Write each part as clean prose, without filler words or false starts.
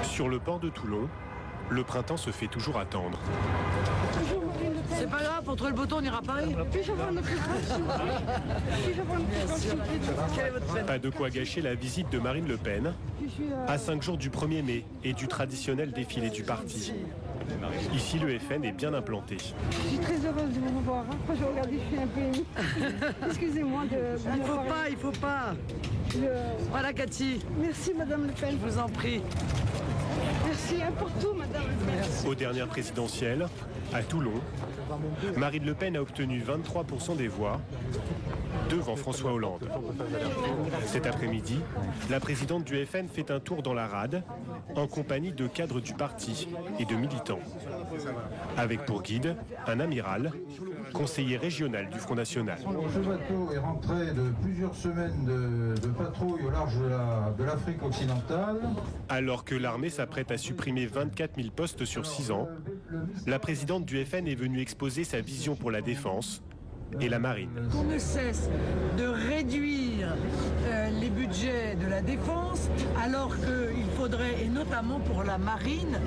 Sur le port de Toulon, le printemps se fait toujours attendre. C'est pas grave, entre le beau on ira à Paris. Pas de quoi gâcher la visite de Marine Le Pen, à 5 jours du 1er mai et du traditionnel défilé du parti. Ici, le FN est bien implanté. Je suis très heureuse de vous revoir. Quand je regarde, je suis un peu émue. Excusez-moi de... Il faut pas. Voilà, Cathy. Merci, Madame Le Pen. Je vous en prie. Merci pour tout, Madame Le Pen. Aux dernières présidentielles, à Toulon, Marine Le Pen a obtenu 23% des voix devant François Hollande. Cet après-midi, la présidente du FN fait un tour dans la rade en compagnie de cadres du parti et de militants. Avec pour guide un amiral, conseiller régional du Front National. Ce bateau est rentré de plusieurs semaines de patrouille au large de l'Afrique occidentale. Alors que l'armée s'apprête à supprimer 24 000 postes sur 6 ans, la présidente du FN est venue exposer sa vision pour la défense et la marine. Qu'on ne cesse de réduire les budgets de la défense, alors qu'il faudrait, et notamment pour la marine,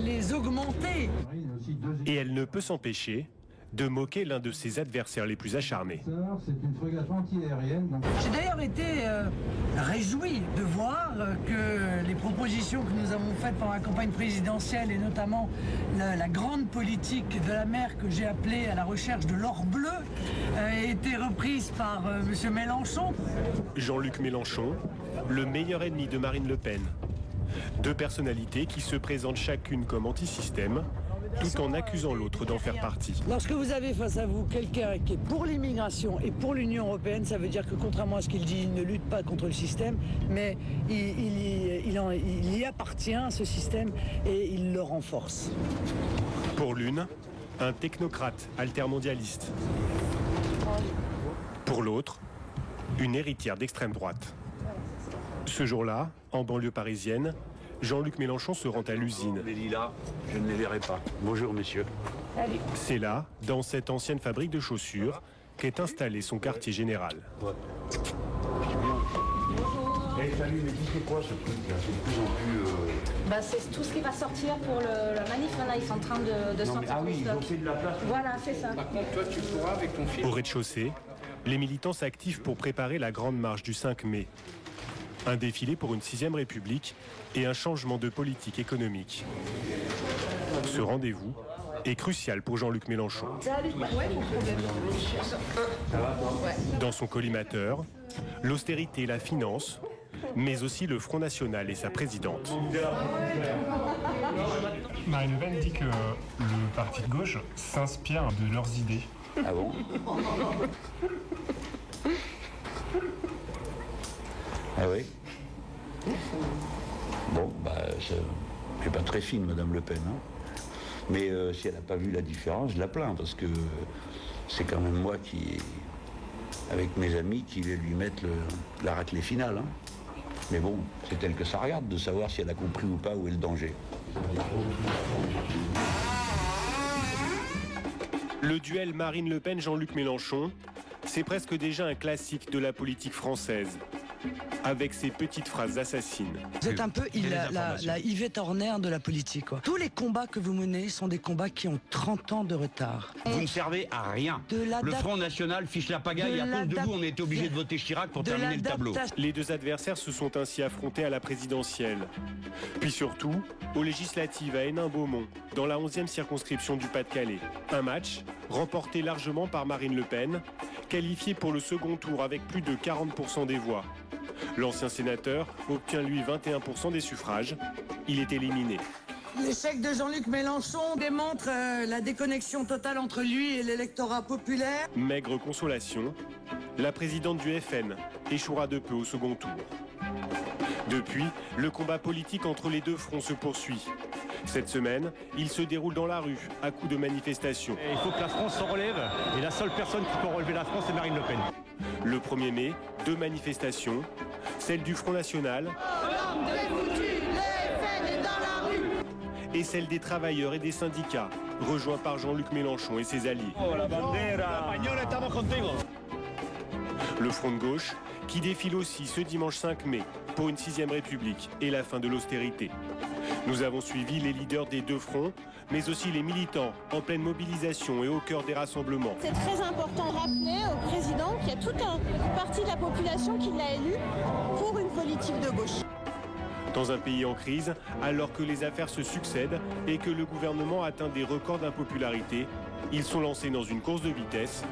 les augmenter. Et elle ne peut s'empêcher de moquer l'un de ses adversaires les plus acharnés. C'est une frégate anti-aérienne. J'ai d'ailleurs été réjoui de voir que les propositions que nous avons faites pendant la campagne présidentielle, et notamment la grande politique de la mer que j'ai appelée à la recherche de l'or bleu, a été reprise par M. Mélenchon. Jean-Luc Mélenchon, le meilleur ennemi de Marine Le Pen. Deux personnalités qui se présentent chacune comme anti-système, tout en accusant l'autre d'en faire partie. Lorsque vous avez face à vous quelqu'un qui est pour l'immigration et pour l'Union européenne, ça veut dire que contrairement à ce qu'il dit, il ne lutte pas contre le système, mais il y appartient à ce système et il le renforce. Pour l'une, un technocrate altermondialiste. Pour l'autre, une héritière d'extrême droite. Ce jour-là, en banlieue parisienne, Jean-Luc Mélenchon se rend à l'usine. Les lilas, je ne les verrai pas. Bonjour, messieurs. C'est là, dans cette ancienne fabrique de chaussures, qu'est installé son quartier général. Salut, mais c'est quoi ce truc là? C'est de plus en plus... c'est tout ce qui va sortir pour la manif. Là, ils sont en train de sortir. Ah oui, ils ont fait de la place. Voilà, c'est ça. Par contre, toi, tu pourras avec ton fils. Au rez-de-chaussée, les militants s'activent pour préparer la grande marche du 5 mai. Un défilé pour une 6e République et un changement de politique économique. Ce rendez-vous est crucial pour Jean-Luc Mélenchon. Dans son collimateur, l'austérité et la finance, mais aussi le Front National et sa présidente. Marine Le Pen dit que le parti de gauche s'inspire de leurs idées. Ah bon? Ah oui? Bon, je suis pas très fine, Madame Le Pen. Hein. Mais si elle n'a pas vu la différence, je la plains, parce que c'est quand même moi qui, avec mes amis, qui vais lui mettre la raclée finale. Hein. Mais bon, c'est elle que ça regarde, de savoir si elle a compris ou pas où est le danger. Le duel Marine Le Pen-Jean-Luc Mélenchon, c'est presque déjà un classique de la politique française. Avec ses petites phrases assassines. Vous êtes un peu la Yvette Horner de la politique, quoi. Tous les combats que vous menez sont des combats qui ont 30 ans de retard. Vous ne servez à rien. Le Front National fiche la pagaille. À cause de vous, on était obligé de voter Chirac pour terminer le tableau. Les deux adversaires se sont ainsi affrontés à la présidentielle. Puis surtout, aux législatives à Hénin-Beaumont, dans la 11e circonscription du Pas-de-Calais. Un match remporté largement par Marine Le Pen, qualifiée pour le second tour avec plus de 40% des voix. L'ancien sénateur obtient lui 21% des suffrages. Il est éliminé. L'échec de Jean-Luc Mélenchon démontre la déconnexion totale entre lui et l'électorat populaire. Maigre consolation, la présidente du FN échouera de peu au second tour. Depuis, le combat politique entre les deux fronts se poursuit. Cette semaine, il se déroule dans la rue, à coups de manifestations. Il faut que la France s'en relève, et la seule personne qui peut relever la France, c'est Marine Le Pen. Le 1er mai, 2 manifestations, celle du Front National et celle des travailleurs et des syndicats, rejoints par Jean-Luc Mélenchon et ses alliés. Le Front de gauche, qui défile aussi ce dimanche 5 mai pour une 6e République et la fin de l'austérité. Nous avons suivi les leaders des deux fronts, mais aussi les militants en pleine mobilisation et au cœur des rassemblements. C'est très important de rappeler au président qu'il y a toute une partie de la population qui l'a élu pour une politique de gauche. Dans un pays en crise, alors que les affaires se succèdent et que le gouvernement atteint des records d'impopularité, ils sont lancés dans une course de vitesse,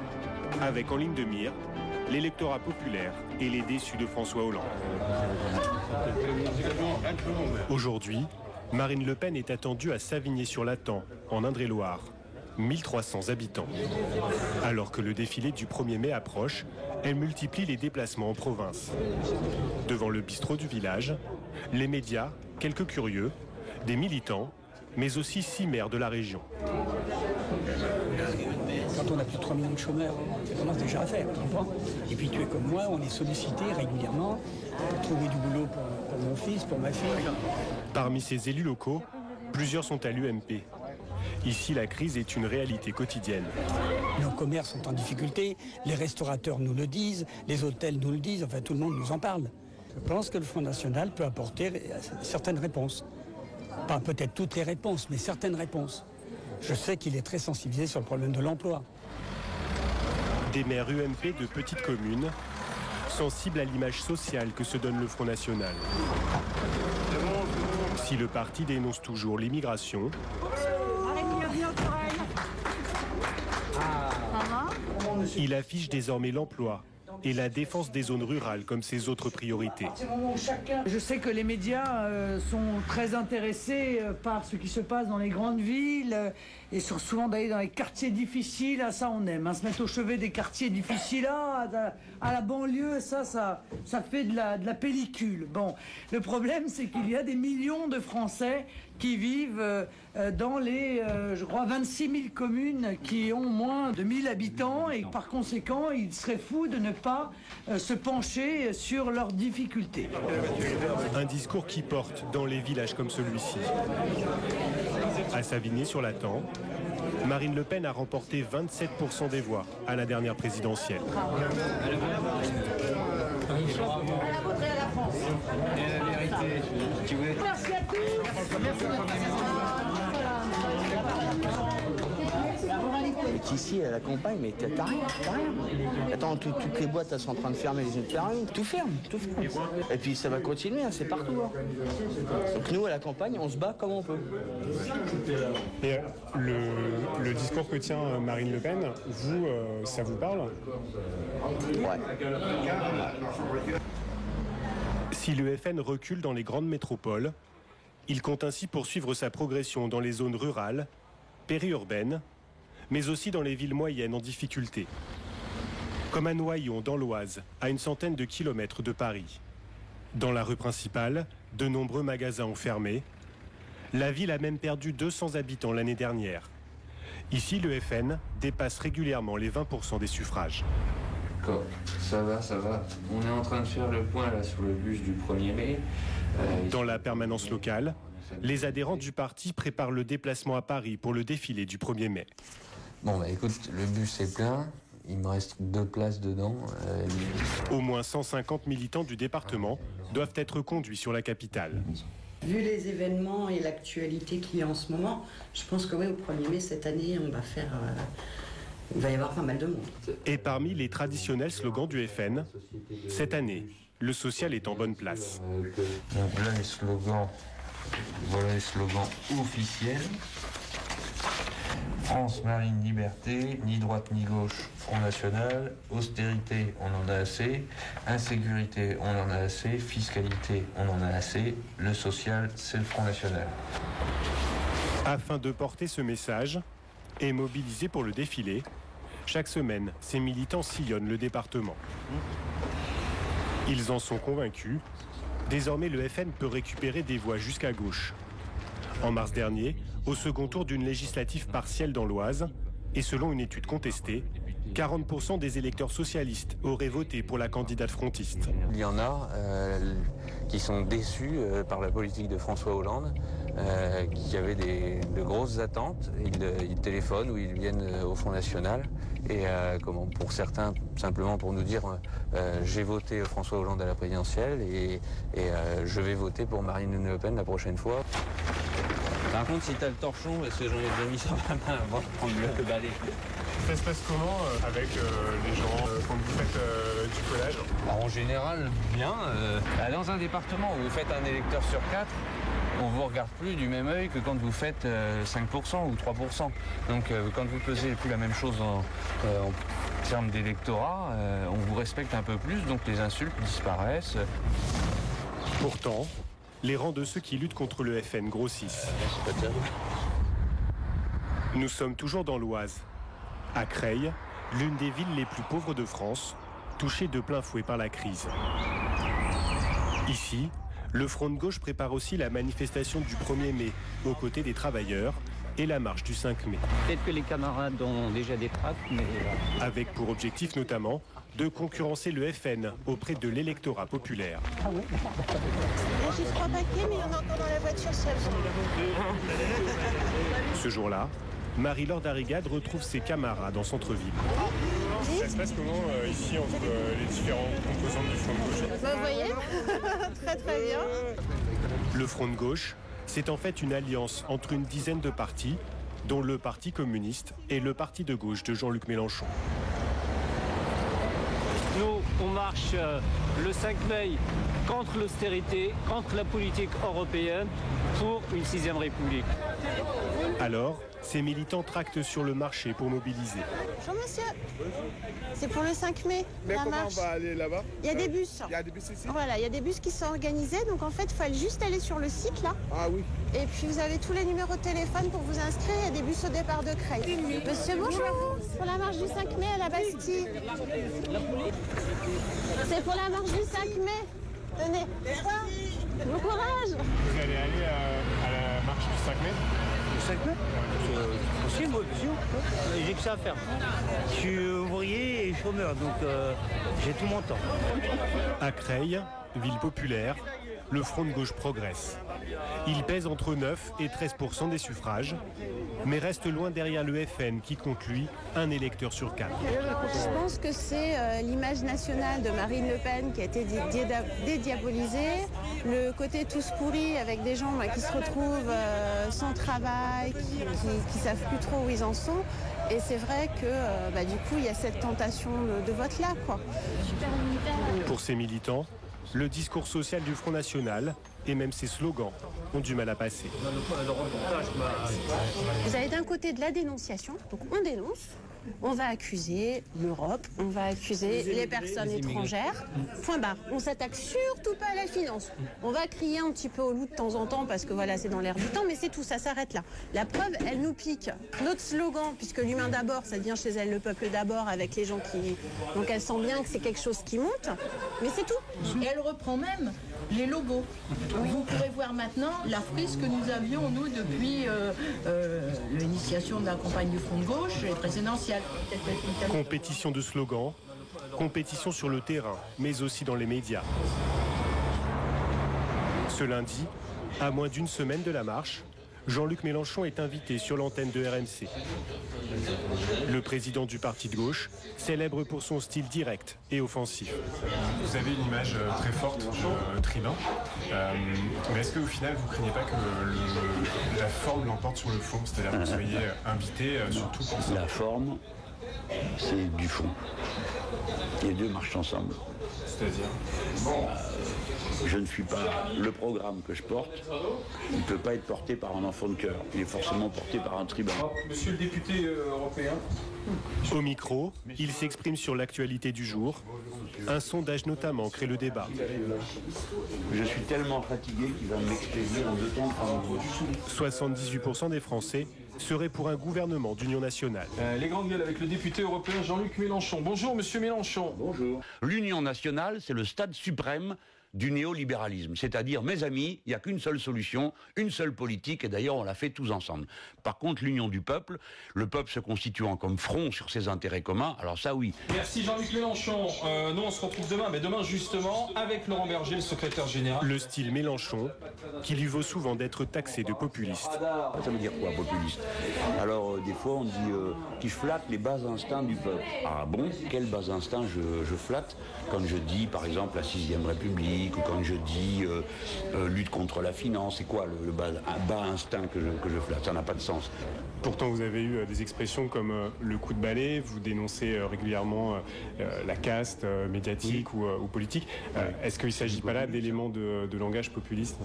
avec en ligne de mire l'électorat populaire et les déçus de François Hollande. Aujourd'hui, Marine Le Pen est attendue à Savigny-sur-Lathan, en Indre-et-Loire. 1300 habitants. Alors que le défilé du 1er mai approche, elle multiplie les déplacements en province. Devant le bistrot du village, les médias, quelques curieux, des militants, mais aussi 6 maires de la région. Quand on a plus de 3 millions de chômeurs, ça commence déjà à faire, tu comprends ? Et puis tu es comme moi, on est sollicité régulièrement pour trouver du boulot pour mon fils, pour ma fille. Parmi ces élus locaux, plusieurs sont à l'UMP. Ici, la crise est une réalité quotidienne. Nos commerces sont en difficulté, les restaurateurs nous le disent, les hôtels nous le disent, enfin tout le monde nous en parle. Je pense que le Front National peut apporter certaines réponses. Pas peut-être toutes les réponses, mais certaines réponses. Je sais qu'il est très sensibilisé sur le problème de l'emploi. Des maires UMP de petites communes, sensibles à l'image sociale que se donne le Front National. Si le parti dénonce toujours l'immigration, il affiche désormais l'emploi et la défense des zones rurales comme ses autres priorités. Je sais que les médias sont très intéressés par ce qui se passe dans les grandes villes et sont souvent d'aller dans les quartiers difficiles. Ça on aime, se mettre au chevet des quartiers difficiles, à la banlieue, ça fait de la pellicule. Bon, le problème c'est qu'il y a des millions de Français qui vivent dans les, je crois, 26 000 communes qui ont moins de 1000 habitants et par conséquent, il serait fou de ne pas se pencher sur leurs difficultés. Un discours qui porte dans les villages comme celui-ci. À Savigny-sur-Lathan, Marine Le Pen a remporté 27% des voix à la dernière présidentielle. Merci à tous. Ici, à la campagne, mais t'as rien. Attends, toutes les boîtes, elles sont en train de fermer les unes derrière l'autre. Tout ferme. Et puis ça va continuer, c'est partout. Donc nous, à la campagne, on se bat comme on peut. Et le discours que tient Marine Le Pen, vous, ça vous parle ? Ouais. Si le FN recule dans les grandes métropoles, il compte ainsi poursuivre sa progression dans les zones rurales, périurbaines, mais aussi dans les villes moyennes en difficulté. Comme à Noyon, dans l'Oise, à une centaine de kilomètres de Paris. Dans la rue principale, de nombreux magasins ont fermé. La ville a même perdu 200 habitants l'année dernière. Ici, le FN dépasse régulièrement les 20% des suffrages. Ça va. On est en train de faire le point là sur le bus du 1er mai. Dans la permanence locale, les adhérents du parti préparent le déplacement à Paris pour le défilé du 1er mai. Bon bah écoute, le bus est plein, il me reste 2 places dedans. Au moins 150 militants du département doivent être conduits sur la capitale. Vu les événements et l'actualité qu'il y a en ce moment, je pense que oui, au 1er mai cette année, on va faire... il va y avoir pas mal de monde. Et parmi les traditionnels slogans du FN, cette année, le social est en bonne place. Donc là les slogans, voilà les slogans officiels. France, Marine, Liberté, ni droite ni gauche, Front National, austérité, on en a assez, insécurité, on en a assez, fiscalité, on en a assez, le social, c'est le Front National. Afin de porter ce message et mobiliser pour le défilé, chaque semaine, ces militants sillonnent le département. Ils en sont convaincus. Désormais, le FN peut récupérer des voix jusqu'à gauche. En mars dernier, au second tour d'une législative partielle dans l'Oise, et selon une étude contestée, 40% des électeurs socialistes auraient voté pour la candidate frontiste. Il y en a qui sont déçus par la politique de François Hollande, qui avaient de grosses attentes. Ils téléphonent ou ils viennent au Front National. Et pour certains, simplement pour nous dire j'ai voté François Hollande à la présidentielle et je vais voter pour Marine Le Pen la prochaine fois. Par contre, si t'as le torchon, parce que j'en ai déjà mis sur ma main avant de prendre le balai. Ça se passe comment avec les gens quand vous faites du collage? En général, bien. Dans un département où vous faites un électeur sur 4, on ne vous regarde plus du même œil que quand vous faites 5% ou 3%. Donc quand vous pesez plus la même chose en termes d'électorat, on vous respecte un peu plus, donc les insultes disparaissent. Pourtant, les rangs de ceux qui luttent contre le FN grossissent. Nous sommes toujours dans l'Oise, à Creil, l'une des villes les plus pauvres de France, touchée de plein fouet par la crise. Ici, le Front de gauche prépare aussi la manifestation du 1er mai aux côtés des travailleurs et la marche du 5 mai. Peut-être que les camarades ont déjà des tracts, mais... Avec pour objectif notamment de concurrencer le FN auprès de l'électorat populaire. Il y a juste 3 paquets, mais il y en a encore dans la voiture seule. Ce jour-là, Marie-Laure Darrigade retrouve ses camarades en centre-ville. Ça se passe comment ici entre les différents composants du Front de gauche? Vous voyez, très très bien. Le Front de gauche, c'est en fait une alliance entre une dizaine de partis, dont le Parti communiste et le Parti de gauche de Jean-Luc Mélenchon. Nous, on marche le 5 mai contre l'austérité, contre la politique européenne, pour une 6e République. Alors, ces militants tractent sur le marché pour mobiliser. Bonjour monsieur, c'est pour le 5 mai, mais la comment marche. on va aller là-bas? Il y a des bus. Il y a des bus ici? Voilà, il y a des bus qui sont organisés, donc en fait, il faut juste aller sur le site là. Ah oui. Et puis vous avez tous les numéros de téléphone pour vous inscrire, il y a des bus au départ de Creil. Monsieur, bonjour, pour la marche du 5 mai à la Bastille. C'est pour la marche du 5 mai. Tenez, bon courage. Vous allez aller à la marche du 5 mai? Le 5 mai? C'est possible, moi, bien sûr. J'ai que ça à faire. Je suis ouvrier et chômeur, donc j'ai tout mon temps. À Creil, ville populaire, le Front de gauche progresse. Il pèse entre 9 et 13% des suffrages, mais reste loin derrière le FN qui compte, lui, un électeur sur 4. Je pense que c'est l'image nationale de Marine Le Pen qui a été dédiabolisée, le côté tous pourris avec des gens qui se retrouvent sans travail, qui ne savent plus trop où ils en sont. Et c'est vrai que du coup, il y a cette tentation de vote-là, quoi. Pour ces militants, le discours social du Front National et même ses slogans ont du mal à passer. Vous avez d'un côté de la dénonciation, donc on dénonce, on va accuser l'Europe, on va accuser les personnes étrangères, point barre. On s'attaque surtout pas à la finance. On va crier un petit peu au loup de temps en temps parce que voilà, c'est dans l'air du temps, mais c'est tout, ça s'arrête là. La preuve, elle nous pique notre slogan, puisque l'humain d'abord, ça devient chez elle le peuple d'abord avec les gens qui... Donc elle sent bien que c'est quelque chose qui monte, mais c'est tout. Et elle reprend même les logos. Vous pourrez voir maintenant la frise que nous avions, nous, depuis l'initiation de la campagne du Front de gauche et présidentielle. Compétition de slogans, compétition sur le terrain, mais aussi dans les médias. Ce lundi, à moins d'une semaine de la marche, Jean-Luc Mélenchon est invité sur l'antenne de RMC. Le président du parti de gauche, célèbre pour son style direct et offensif. Vous avez une image très forte de tribun, mais est-ce qu'au final vous ne craignez pas que la forme l'emporte sur le fond, c'est-à-dire que vous soyez invité surtout pour ça? La forme, c'est du fond. Les deux marchent ensemble. C'est-à-dire je ne suis pas le programme que je porte. Il ne peut pas être porté par un enfant de cœur. Il est forcément porté par un tribun. Monsieur le député européen. Au micro, il s'exprime sur l'actualité du jour. Un sondage notamment crée le débat. Je suis tellement fatigué qu'il va m'expédier en 2 temps. 78% des Français seraient pour un gouvernement d'union nationale. Les grandes gueules avec le député européen Jean-Luc Mélenchon. Bonjour Monsieur Mélenchon. Bonjour. L'union nationale, c'est le stade suprême du néolibéralisme. C'est-à-dire, mes amis, il n'y a qu'une seule solution, une seule politique, et d'ailleurs on l'a fait tous ensemble. Par contre, l'union du peuple, le peuple se constituant comme front sur ses intérêts communs, alors ça oui. Merci Jean-Luc Mélenchon. Nous on se retrouve demain, mais demain justement avec Laurent Berger, le secrétaire général. Le style Mélenchon, qui lui vaut souvent d'être taxé de populiste. Ça veut dire quoi, populiste? Alors, des fois, on dit qui flatte les bas instincts du peuple. Ah bon? Quels bas instincts je flatte quand je dis, par exemple, la 6ème République, ou quand je dis lutte contre la finance? C'est quoi le bas instinct que je flatte? Ça n'a pas de sens. Pourtant, vous avez eu des expressions comme le coup de balai, vous dénoncez régulièrement la caste médiatique ou politique. Est-ce qu'il ne s'agit pas là d'éléments de langage populiste?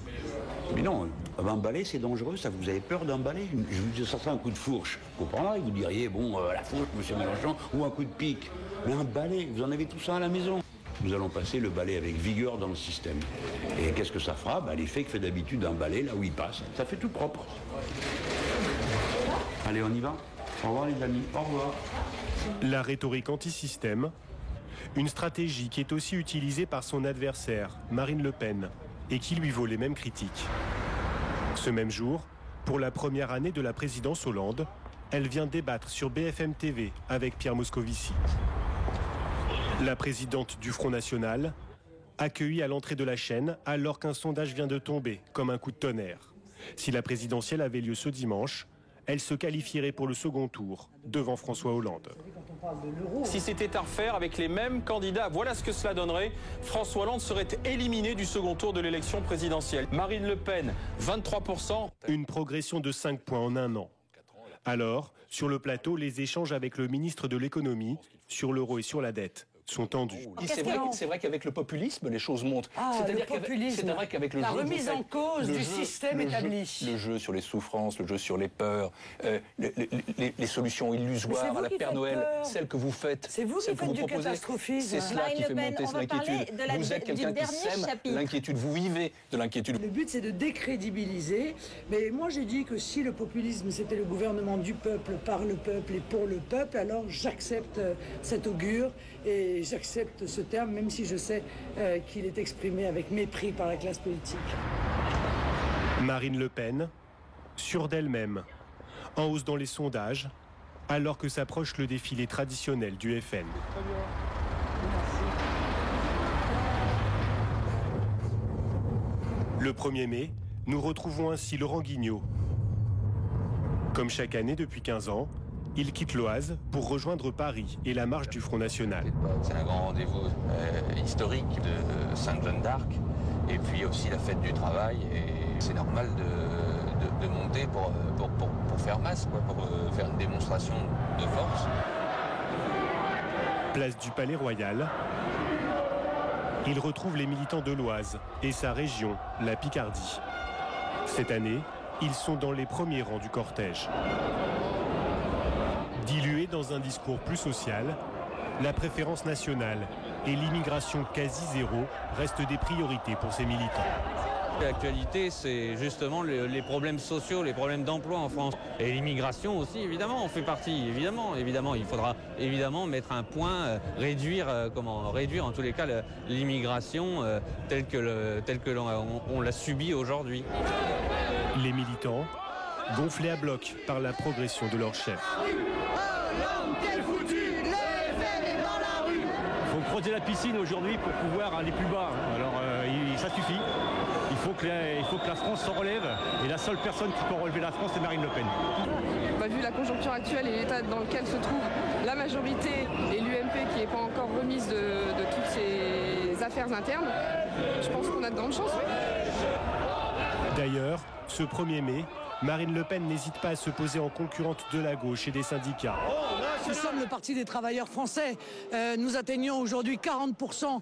Mais non, un balai c'est dangereux, ça. Vous avez peur d'un balai? Je vous sortais un coup de fourche, vous comprendrez, vous diriez, bon, la fourche, monsieur Mélenchon, ou un coup de pique. Mais un balai, vous en avez tout ça à la maison. Nous allons passer le balai avec vigueur dans le système. Et qu'est-ce que ça fera? L'effet que fait d'habitude un balai, là où il passe, ça fait tout propre. Allez, on y va. Au revoir les amis, au revoir. La rhétorique anti-système, une stratégie qui est aussi utilisée par son adversaire, Marine Le Pen, et qui lui vaut les mêmes critiques. Ce même jour, pour la première année de la présidence Hollande, elle vient débattre sur BFM TV avec Pierre Moscovici. La présidente du Front National, accueillie à l'entrée de la chaîne alors qu'un sondage vient de tomber comme un coup de tonnerre. Si la présidentielle avait lieu ce dimanche, elle se qualifierait pour le second tour devant François Hollande. Si c'était à refaire avec les mêmes candidats, voilà ce que cela donnerait. François Hollande serait éliminé du second tour de l'élection présidentielle. Marine Le Pen, 23%. Une progression de 5 points en un an. Alors, sur le plateau, les échanges avec le ministre de l'économie sur l'euro et sur la dette sont tendus. C'est vrai qu'avec le populisme, les choses montent. C'est vrai qu'avec le la jeu, remise en cause du système établi. Le jeu sur les souffrances, le jeu sur les peurs, les solutions illusoires à la Père Noël, celles que vous faites, c'est vous qui faites du catastrophisme. C'est cela qui fait monter cette inquiétude. Vous êtes quelqu'un qui sème l'inquiétude, vous vivez de l'inquiétude. Le but, c'est de décrédibiliser. Mais moi, j'ai dit que si le populisme, c'était le gouvernement du peuple, par le peuple et pour le peuple, alors j'accepte cet augure et j'accepte ce terme, même si je sais qu'il est exprimé avec mépris par la classe politique. Marine Le Pen, sûre d'elle-même, en hausse dans les sondages, alors que s'approche le défilé traditionnel du FN. Le 1er mai, nous retrouvons ainsi Laurent Guignot. Comme chaque année depuis 15 ans, il quitte l'Oise pour rejoindre Paris et la marche du Front National. C'est un grand rendez-vous historique de Sainte-Jeanne d'Arc et puis aussi la fête du travail. Et c'est normal de monter pour faire masse, pour faire une démonstration de force. Place du Palais Royal, il retrouve les militants de l'Oise et sa région, la Picardie. Cette année, ils sont dans les premiers rangs du cortège. Diluée dans un discours plus social, la préférence nationale et l'immigration quasi zéro restent des priorités pour ces militants. L'actualité, c'est justement les problèmes sociaux, les problèmes d'emploi en France. Et l'immigration aussi, évidemment, on fait partie. Évidemment, il faudra évidemment mettre un point, réduire en tous les cas l'immigration telle que l'on l'a subie aujourd'hui. Les militants, gonflés à bloc par la progression de leur chef. Il faut creuser la piscine aujourd'hui pour pouvoir aller plus bas. Alors ça suffit. Il faut que la France s'en relève. Et la seule personne qui peut relever la France, c'est Marine Le Pen. Vu la conjoncture actuelle et l'état dans lequel se trouve la majorité et l'UMP qui n'est pas encore remise de toutes ces affaires internes, je pense qu'on a de grandes chances. D'ailleurs, ce 1er mai, Marine Le Pen n'hésite pas à se poser en concurrente de la gauche et des syndicats. Nous sommes le Parti des travailleurs français. Nous atteignons aujourd'hui 40%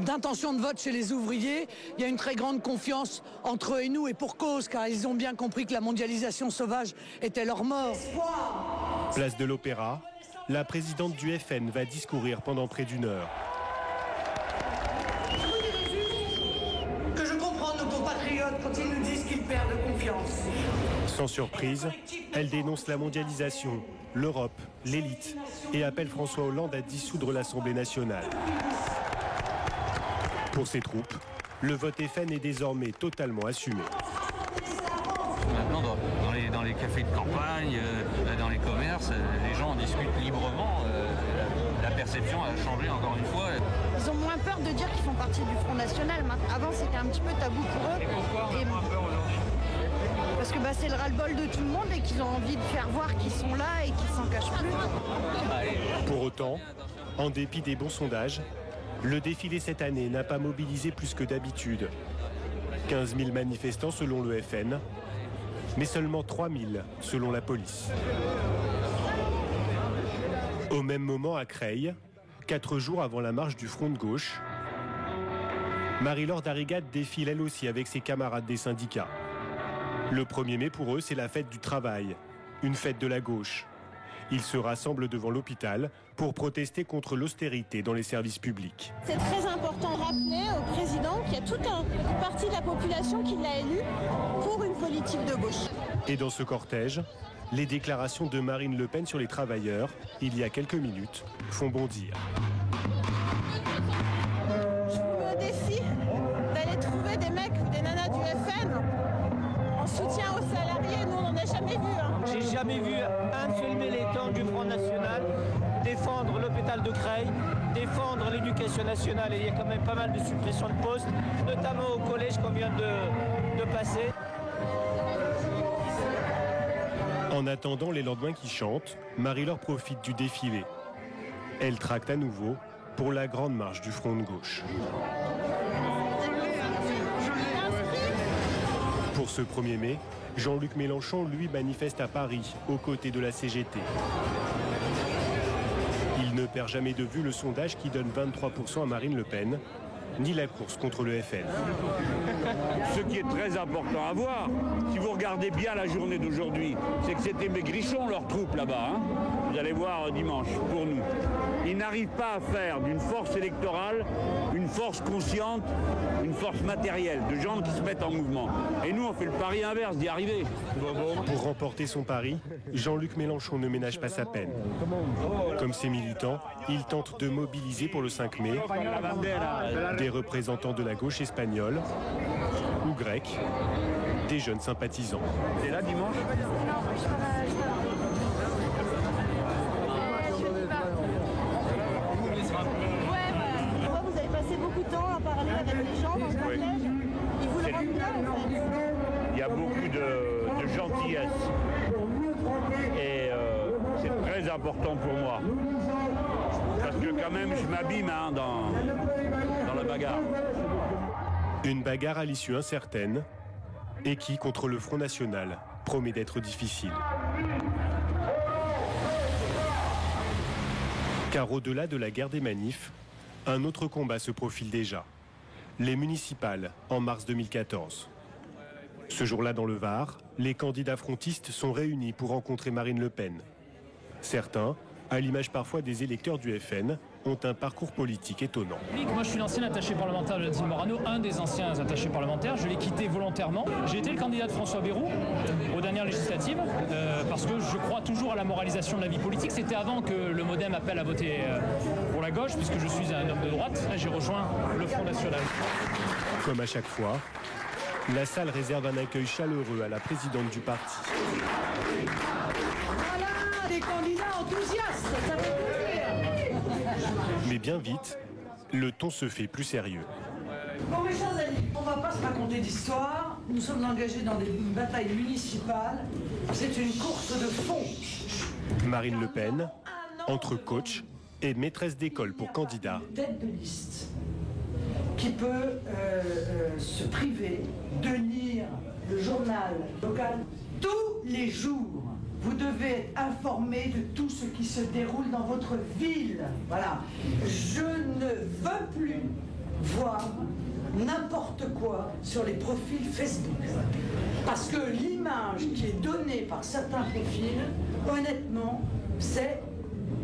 d'intention de vote chez les ouvriers. Il y a une très grande confiance entre eux et nous, et pour cause, car ils ont bien compris que la mondialisation sauvage était leur mort. Place de l'Opéra, la présidente du FN va discourir pendant près d'1 heure. Que je comprends nos compatriotes quand ils nous disent qu'ils perdent confiance. Sans surprise, elle dénonce la mondialisation, l'Europe, l'élite et appelle François Hollande à dissoudre l'Assemblée nationale. Pour ses troupes, le vote FN est désormais totalement assumé. Maintenant, dans les cafés de campagne, dans les commerces, les gens en discutent librement. La perception a changé encore une fois. Ils ont moins peur de dire qu'ils font partie du Front National. Avant, c'était un petit peu tabou pour eux. Et pourquoi on a moins peur aujourd'hui? Parce que c'est le ras-le-bol de tout le monde et qu'ils ont envie de faire voir qu'ils sont là et qu'ils s'en cachent plus. Pour autant, en dépit des bons sondages, le défilé cette année n'a pas mobilisé plus que d'habitude. 15 000 manifestants selon le FN, mais seulement 3 000 selon la police. Au même moment à Creil, 4 jours avant la marche du Front de gauche, Marie-Laure Darrigat défile elle aussi avec ses camarades des syndicats. Le 1er mai pour eux, c'est la fête du travail, une fête de la gauche. Ils se rassemblent devant l'hôpital pour protester contre l'austérité dans les services publics. C'est très important de rappeler au président qu'il y a toute une partie de la population qui l'a élu pour une politique de gauche. Et dans ce cortège, les déclarations de Marine Le Pen sur les travailleurs, il y a quelques minutes, font bondir. Je vous mets au défi d'aller trouver des mecs ou des nanas du FN en soutien aux salariés. Nous, on n'en a jamais vu. J'ai jamais vu un seul militant du Front National défendre l'hôpital de Creil, défendre l'éducation nationale. Et il y a quand même pas mal de suppressions de postes, notamment au collège qu'on vient de passer. En attendant les lendemains qui chantent, Marie-Laure profite du défilé. Elle tracte à nouveau pour la grande marche du Front de gauche. Pour ce 1er mai, Jean-Luc Mélenchon, lui, manifeste à Paris, aux côtés de la CGT. Il ne perd jamais de vue le sondage qui donne 23% à Marine Le Pen, ni la course contre le FN. Ce qui est très important à voir, si vous regardez bien la journée d'aujourd'hui, c'est que c'était Maigrichon, leur troupe là-bas. Hein. Vous allez voir dimanche, pour nous. Ils n'arrivent pas à faire d'une force électorale une force consciente, une force matérielle, de gens qui se mettent en mouvement. Et nous, on fait le pari inverse, d'y arriver. Pour remporter son pari, Jean-Luc Mélenchon ne ménage pas sa peine. Comme ses militants, il tente de mobiliser pour le 5 mai des représentants de la gauche espagnole ou grecque, des jeunes sympathisants. C'est là dimanche ? Vous avez passé beaucoup de temps à parler avec les gens dans le cortège. Ils vous le rendent bien, en fait. Il y a beaucoup de gentillesse. Et c'est très important pour moi. Parce que quand même, je m'abîme dans la bagarre. Une bagarre à l'issue incertaine et qui, contre le Front National, promet d'être difficile. Car au-delà de la guerre des manifs, un autre combat se profile déjà. Les municipales, en mars 2014. Ce jour-là, dans le Var, les candidats frontistes sont réunis pour rencontrer Marine Le Pen. Certains, à l'image parfois des électeurs du FN, ont un parcours politique étonnant. Moi, je suis l'ancien attaché parlementaire de Nadine Morano, un des anciens attachés parlementaires. Je l'ai quitté volontairement. J'ai été le candidat de François Bayrou aux dernières législatives parce que je crois toujours à la moralisation de la vie politique. C'était avant que le MoDem appelle à voter pour la gauche, puisque je suis un homme de droite. J'ai rejoint le Front National. Comme à chaque fois, la salle réserve un accueil chaleureux à la présidente du parti. Voilà, des candidats enthousiastes, ça fait plaisir. Mais bien vite, le ton se fait plus sérieux. Bon, mes chers amis, on ne va pas se raconter d'histoire. Nous sommes engagés dans une bataille municipale. C'est une course de fond. Marine Le Pen, entre coach et maîtresse d'école pour candidats. Tête de liste qui peut se priver de lire le journal local tous les jours. Vous devez être informé de tout ce qui se déroule dans votre ville. Voilà. Je ne veux plus voir n'importe quoi sur les profils Facebook. Parce que l'image qui est donnée par certains profils, honnêtement, c'est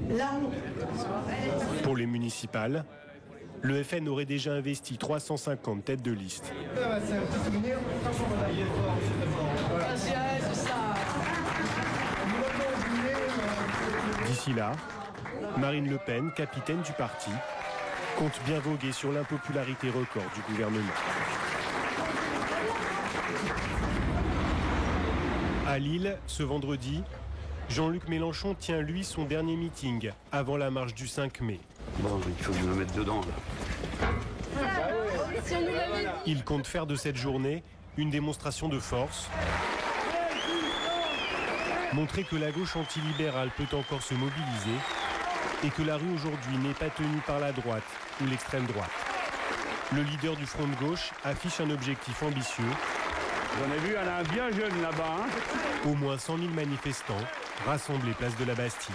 la honte. Pour les municipales, le FN aurait déjà investi 350 têtes de liste. D'ici là, Marine Le Pen, capitaine du parti, compte bien voguer sur l'impopularité record du gouvernement. À Lille, ce vendredi, Jean-Luc Mélenchon tient lui son dernier meeting avant la marche du 5 mai. Bon, il faut que je me mette dedans là. Il compte faire de cette journée une démonstration de force, montrer que la gauche antilibérale peut encore se mobiliser et que la rue aujourd'hui n'est pas tenue par la droite ou l'extrême droite. Le leader du front de gauche affiche un objectif ambitieux. J'en ai vu, il y en a un bien jeune là-bas. Au moins 100 000 manifestants rassemblés place de la Bastille.